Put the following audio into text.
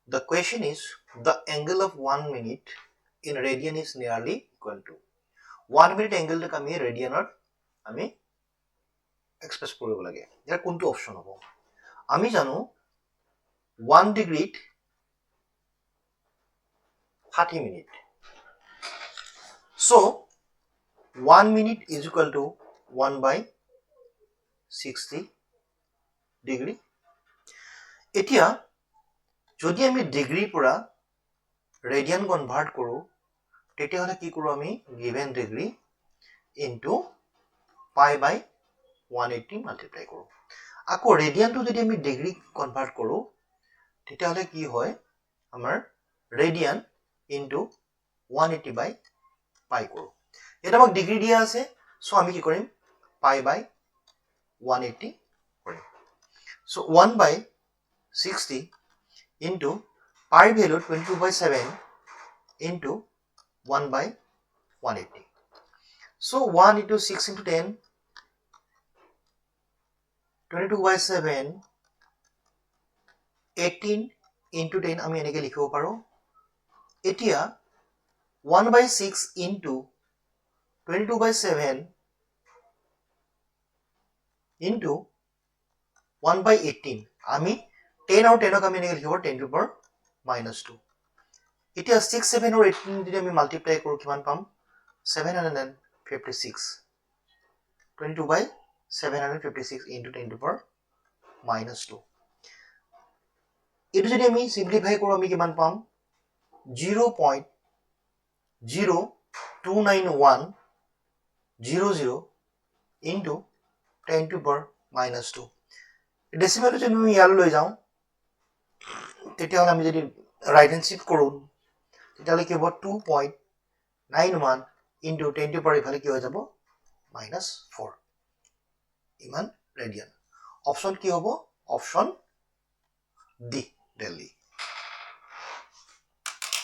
The question is, the angle of 1 minute in radian is nearly equal to 1 minute angle to আমি ৰেডিয়ানত আমি express কৰিব লাগে ইয়াৰ কোনটো option হ'ব আমি জানো 1 ডিগ্ৰীত 60 minute so 1 minute is equal to 1 by 60 degree এতিয়া যদি আমি ডিগ্ৰী পৰা ৰেডিয়ান কনভাৰ্ট কৰো তেতিয়া হলে কি কৰো আমি given degree into pi by 180 multiply কৰো আকৌ ৰেডিয়ানটো যদি আমি ডিগ্ৰী কনভাৰ্ট কৰো তেতিয়া হলে কি হয় আমাৰ ৰেডিয়ান into 180 by pi কৰো এটা আমাক ডিগ্ৰী দিয়া আছে সো আমি কি কৰিম pi by 180 কৰিম so 1 by 60 into pi value 22/7 into 1 by 180 so 1 into 6 into 10 22/7 18 into 10 আমি এনেকে লিখিব পাৰো এতিয়া 1 by 6 into 22/7 into 1 by 18 আমি 10 আৰু 10 ক আমি এনেকে লিখিব 10 to the power -2 এতিয়া 6 7 আৰু 18 যদি আমি মাল্টিপ্লাই কৰো কিমান পাম 756 22 by 756 into 10 to the power -2 এটো যদি আমি সিম্পলিফাই কৰো আমি কিমান পাম 0.02910 into 10 to the power -2 decimal যদি আমি ইয়ালৈ লৈ যাও তেতিয়া হলে আমি যদি রাইট হ্যান্ড শিফট কৰো তেতিয়া হলে কি হ'ব 2.91 into 10 to the power ইফালে কি হৈ যাব -4 ইমান ৰেডিয়ান অপচন কি হ'ব অপচন ডি দিল্লী